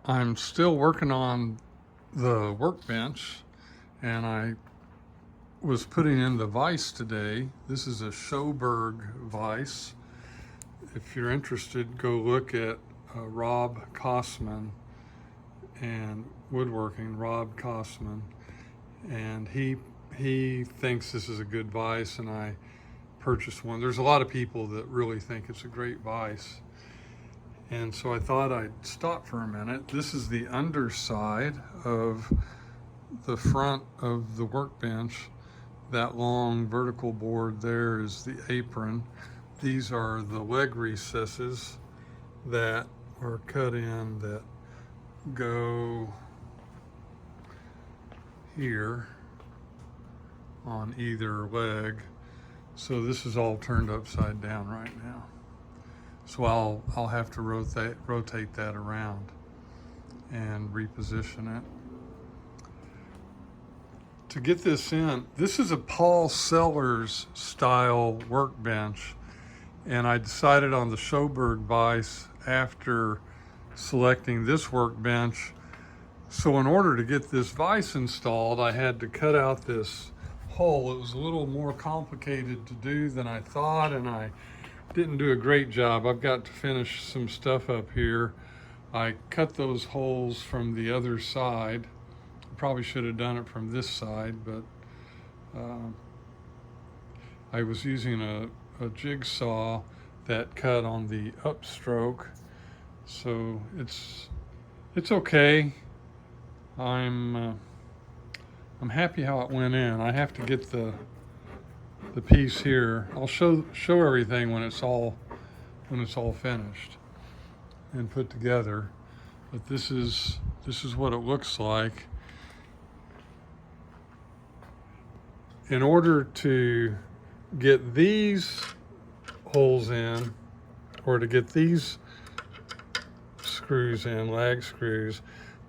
I'm still working on the workbench, and I was putting in the vise today. This is a Sjoberg Vise. If you're interested, go look at Rob Kossman and woodworking, Rob Kossman, and he thinks this is a good vise, and I purchased one. There's a lot of people that really think it's a great vise. And so I thought I'd stop for a minute. This is the underside of the front of the workbench. That long vertical board there is the apron. These are the leg recesses that are cut in that go here on either leg. So this is all turned upside down right now. So I'll have to rotate that around and reposition it. To get this in, this is a Paul Sellers style workbench, and I decided on the Sjoberg Vise after selecting this workbench. So in order to get this vise installed, I had to cut out this hole. It was a little more complicated to do than I thought, and I didn't do a great job. I've got to finish some stuff up here. I cut those holes from the other side. I probably should have done it from this side, but I was using a jigsaw that cut on the upstroke, so it's okay. I'm happy how it went in. I have to get the piece here. I'll show everything when it's all finished and put together. But this is what it looks like. In order to get these holes in, or to get these screws in, lag screws,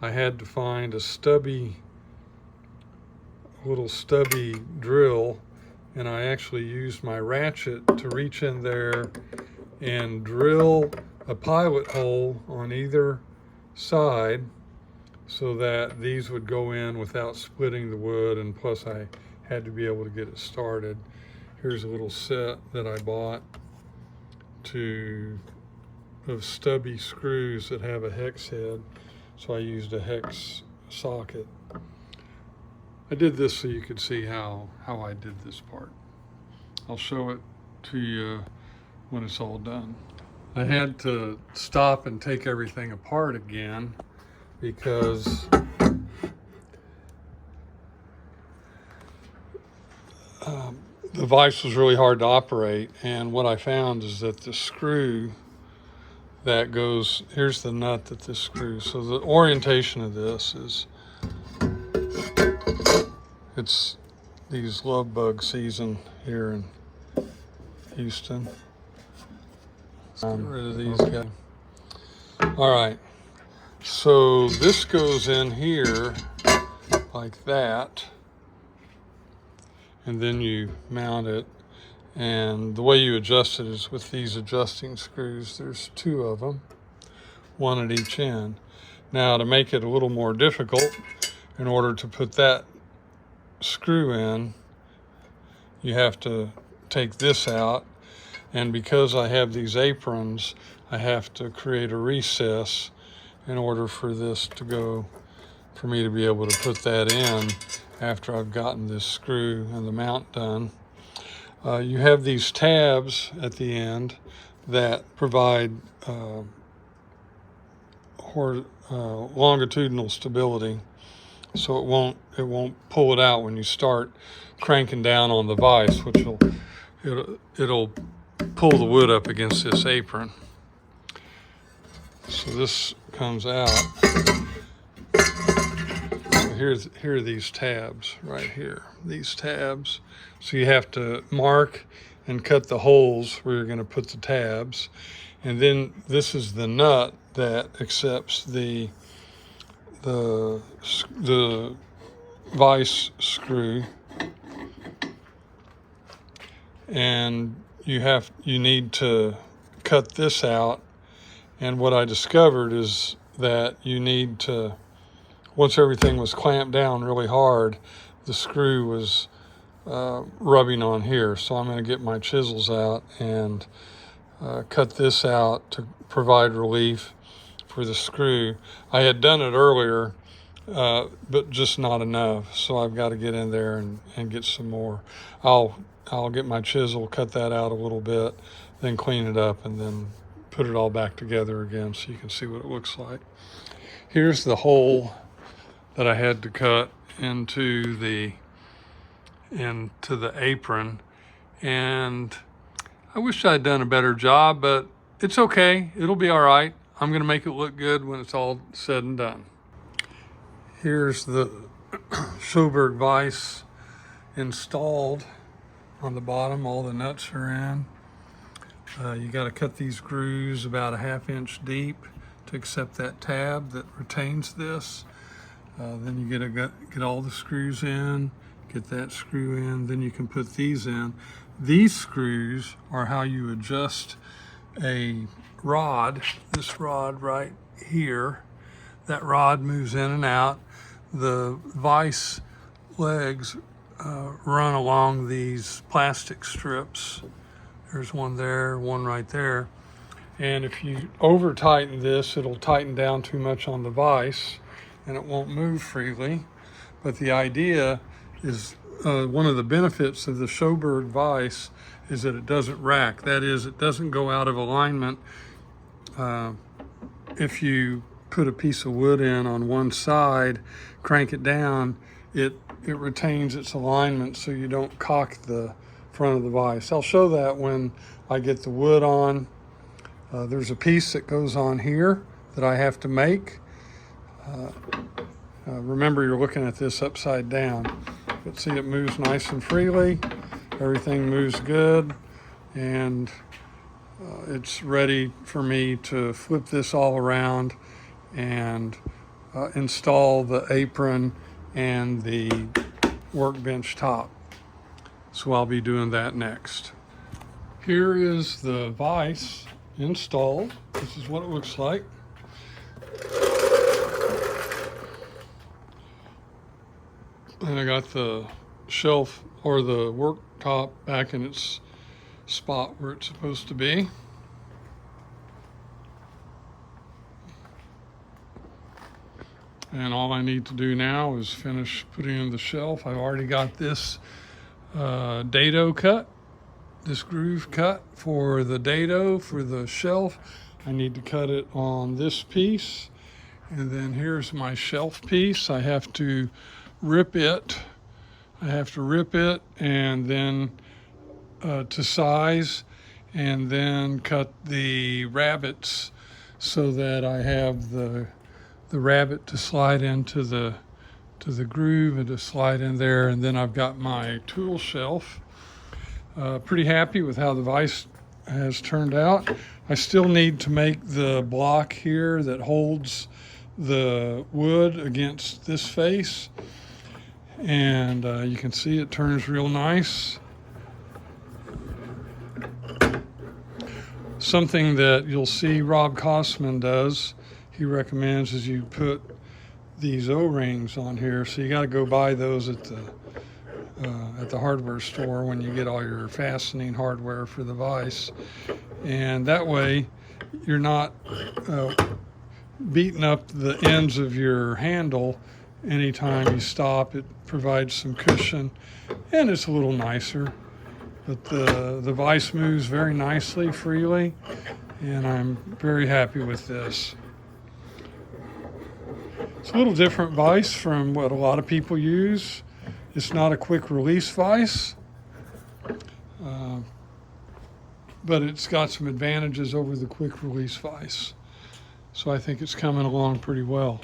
I had to find a little stubby drill, and I actually used my ratchet to reach in there and drill a pilot hole on either side so that these would go in without splitting the wood, and plus I had to be able to get it started. Here's a little set that I bought of stubby screws that have a hex head, so I used a hex socket. I did this so you could see how I did this part. I'll show it to you when it's all done. I had to stop and take everything apart again because the vise was really hard to operate, and what I found is that the screw that goes, here's the nut that this screws. So the orientation of this is, it's these love bug season here in Houston. Get rid of these guys. All right, so this goes in here like that, and then you mount it. And the way you adjust it is with these adjusting screws. There's two of them, one at each end. Now, to make it a little more difficult, in order to put that screw in, you have to take this out, and because I have these aprons, I have to create a recess in order for this to go, for me to be able to put that in after I've gotten this screw and the mount done. You have these tabs at the end that provide longitudinal stability, so it won't pull it out when you start cranking down on the vise, which it'll pull the wood up against this apron. So this comes out. So here are these tabs right here. These tabs. So you have to mark and cut the holes where you're going to put the tabs, and then this is the nut that accepts the vise screw, and you need to cut this out. And what I discovered is that you need to, once everything was clamped down really hard, the screw was rubbing on here. So I'm going to get my chisels out and cut this out to provide relief for the screw. I had done it earlier, but just not enough. So I've got to get in there and get some more. I'll get my chisel, cut that out a little bit, then clean it up, and then put it all back together again so you can see what it looks like. Here's the hole that I had to cut into the apron, and I wish I'd done a better job, but it's okay. It'll be all right. I'm gonna make it look good when it's all said and done. Here's the Sjoberg Vise installed on the bottom. All the nuts are in. You got to cut these grooves about a 1/2 inch deep to accept that tab that retains this. Then you get all the screws in, get that screw in, then you can put these in. These screws are how you adjust a rod, this rod right here. That rod moves in and out. The vise legs run along these plastic strips. There's one there, one right there. And if you over tighten this, it'll tighten down too much on the vise and it won't move freely. But the idea is, one of the benefits of the Sjoberg Vise is that it doesn't rack. That is, it doesn't go out of alignment. If you put a piece of wood in on one side, crank it down, it retains its alignment so you don't cock the front of the vise. I'll show that when I get the wood on. There's a piece that goes on here that I have to make. Remember, you're looking at this upside down, but see, it moves nice and freely. Everything moves good, and it's ready for me to flip this all around and install the apron and the workbench top. So I'll be doing that next. Here is the vise installed. This is what it looks like. And I got the shelf or the worktop back in its spot where it's supposed to be. And all I need to do now is finish putting in the shelf. I've already got this dado cut, this groove cut for the dado for the shelf. I need to cut it on this piece. And then here's my shelf piece. I have to rip it. And then to size, and then cut the rabbets so that I have the rabbet to slide into the groove and to slide in there. And then I've got my tool shelf. Pretty happy with how the vise has turned out. I still need to make the block here that holds the wood against this face. And you can see it turns real nice. Something that you'll see Rob Kossman does, he recommends, is you put these O-rings on here. So you got to go buy those at the hardware store when you get all your fastening hardware for the vise. And that way you're not beating up the ends of your handle anytime you stop. It provides some cushion and it's a little nicer. But the vise moves very nicely, freely, and I'm very happy with this. It's a little different vise from what a lot of people use. It's not a quick release vise, but it's got some advantages over the quick release vise. So I think it's coming along pretty well.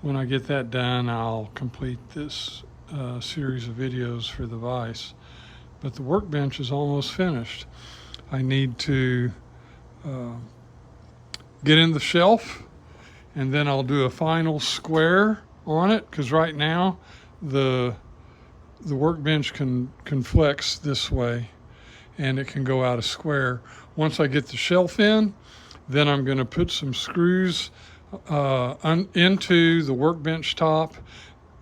When I get that done, I'll complete this series of videos for the vise. But the workbench is almost finished. I need to get in the shelf, and then I'll do a final square on it, because right now the workbench can flex this way and it can go out a square. Once I get the shelf in, then I'm going to put some screws into the workbench top.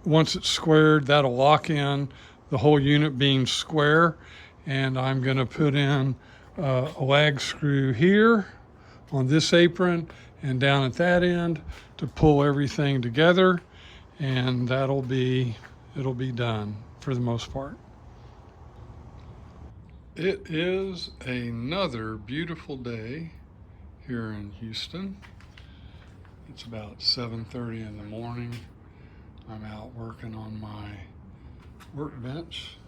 Once it's squared, that'll lock in the whole unit being square. And I'm going to put in a lag screw here on this apron and down at that end to pull everything together, and it'll be done for the most part. It is another beautiful day here in Houston. It's about 7:30 in the morning. I'm out working on my workbench.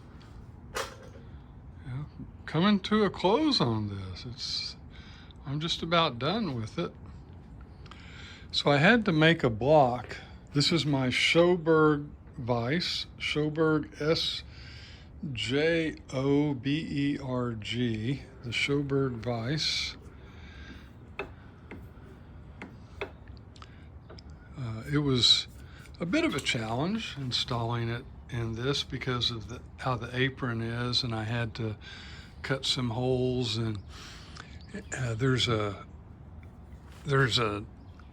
Yeah, coming to a close on this. I'm just about done with it. So I had to make a block. This is my Sjoberg Vise, Sjoberg Sjoberg, the Sjoberg Vise. It was a bit of a challenge installing it in this because of how the apron is, and I had to cut some holes, and there's a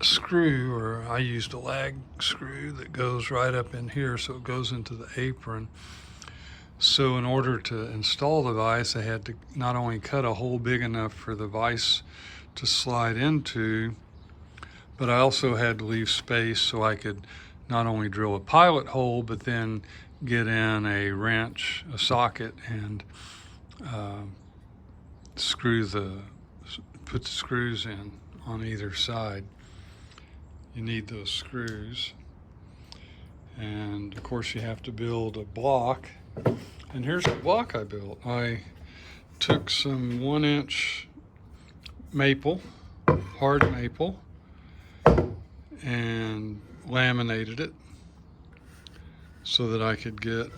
screw, or I used a lag screw that goes right up in here, so it goes into the apron. So in order to install the vise, I had to not only cut a hole big enough for the vise to slide into, but I also had to leave space so I could not only drill a pilot hole, but then get in a wrench, a socket, and put the screws in on either side. You need those screws. And of course you have to build a block. And here's the block I built. I took some 1-inch maple, hard maple, and laminated it so that I could get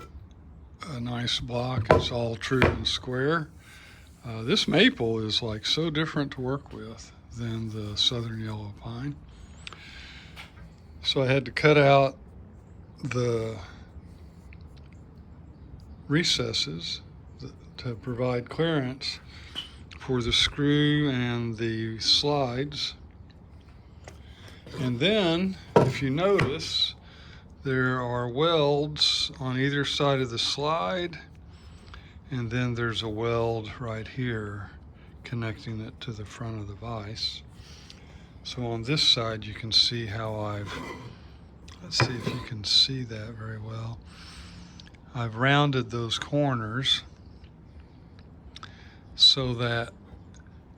a nice block. It's all true and square. This maple is like so different to work with than the southern yellow pine. So I had to cut out the recesses to provide clearance for the screw and the slides. And then, if you notice, there are welds on either side of the slide, and then there's a weld right here connecting it to the front of the vise. So on this side you can see how let's see if you can see that very well. I've rounded those corners so that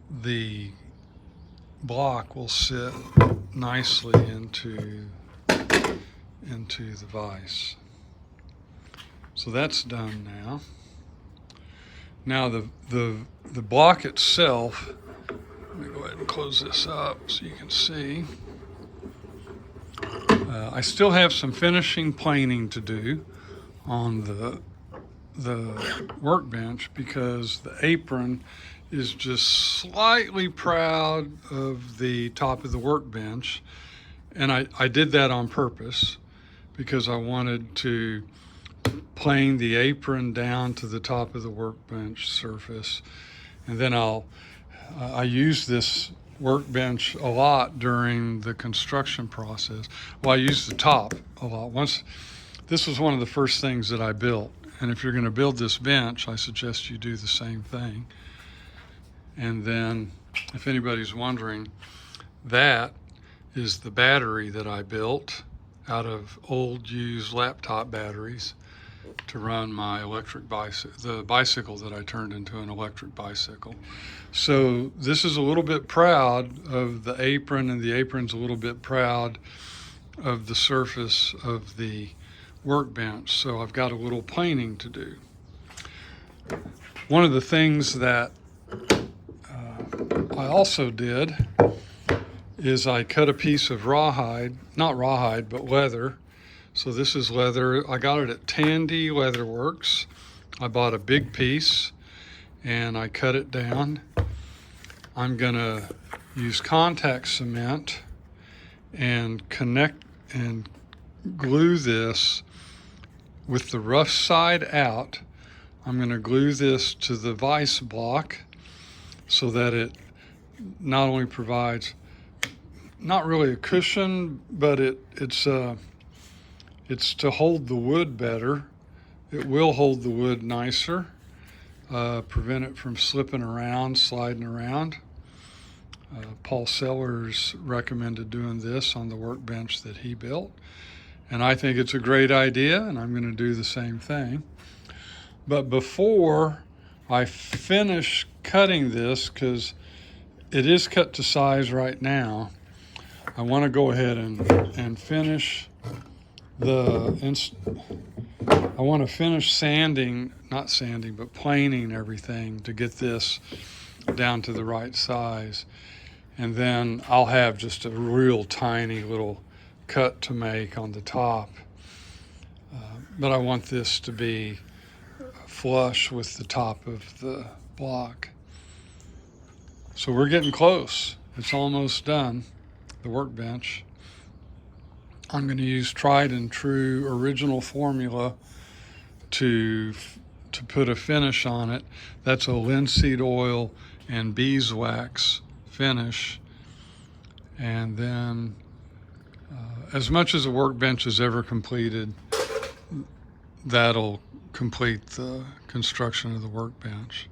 the block will sit nicely into the vise. So that's done now. Now the block itself, let me go ahead and close this up so you can see. I still have some finishing planing to do on the workbench because the apron is just slightly proud of the top of the workbench. And I did that on purpose because I wanted to plane the apron down to the top of the workbench surface. And then I use this workbench a lot during the construction process. Well, I use the top a lot. This was one of the first things that I built. And if you're going to build this bench, I suggest you do the same thing. And then, if anybody's wondering, that is the battery that I built out of old used laptop batteries to run my electric bicycle, the bicycle that I turned into an electric bicycle. So this is a little bit proud of the apron, and the apron's a little bit proud of the surface of the workbench. So I've got a little planing to do. One of the things that I also did is I cut a piece of rawhide, not rawhide, but leather. So this is leather. I got it at Tandy Leather Works. I bought a big piece and I cut it down. I'm gonna use contact cement and connect and glue this with the rough side out. I'm gonna glue this to the vise block so that it not only provides not really a cushion, but it's to hold the wood better. It will hold the wood nicer, prevent it from slipping around, sliding around. Paul Sellers recommended doing this on the workbench that he built, and I think it's a great idea, and I'm going to do the same thing. But before I finish cutting this, because it is cut to size right now, I want to go ahead and finish I want to finish sanding, not sanding, but planing everything to get this down to the right size. And then I'll have just a real tiny little cut to make on the top. But I want this to be flush with the top of the block. So we're getting close. It's almost done, the workbench. I'm going to use tried and true original formula to put a finish on it. That's a linseed oil and beeswax finish. And then as much as a workbench is ever completed, that'll complete the construction of the workbench.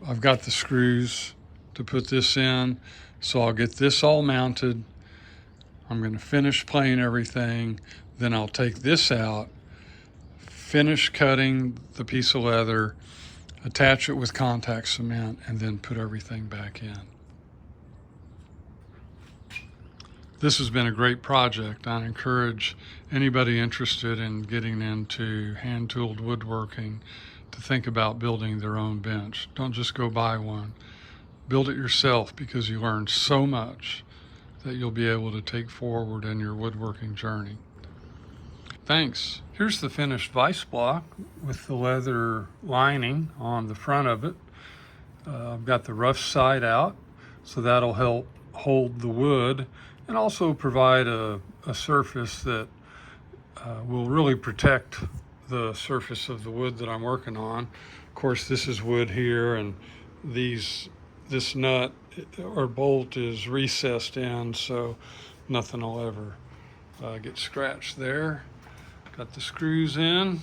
I've got the screws to put this in, so I'll get this all mounted. I'm going to finish planing everything, then I'll take this out, finish cutting the piece of leather, attach it with contact cement, and then put everything back in. This has been a great project. I encourage anybody interested in getting into hand-tooled woodworking to think about building their own bench. Don't just go buy one. Build it yourself, because you learn so much that you'll be able to take forward in your woodworking journey. Thanks. Here's the finished vise block with the leather lining on the front of it. I've got the rough side out, so that'll help hold the wood and also provide a surface that will really protect the surface of the wood that I'm working on. Of course, this is wood here, and this nut or bolt is recessed in, so nothing will ever get scratched there. Got the screws in.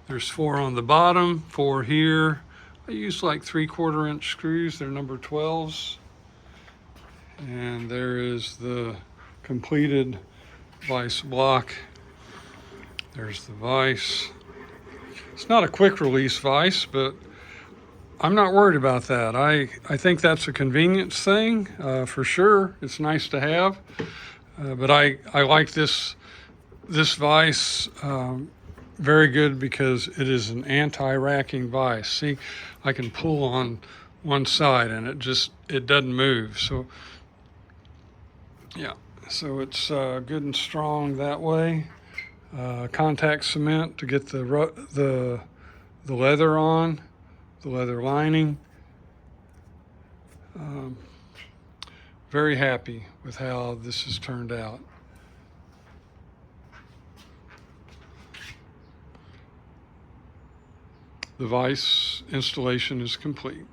There's 4 on the bottom, 4 here. I use like 3/4 inch screws. They're number 12s. And there is the completed vise block. There's the vise. It's not a quick release vise, but I'm not worried about that. I think that's a convenience thing, for sure. It's nice to have, but I like this vise very good because it is an anti-racking vise. See, I can pull on one side and it doesn't move. So yeah, so it's good and strong that way. Contact cement to get the leather on, the leather lining. Very happy with how this has turned out. The vise installation is complete.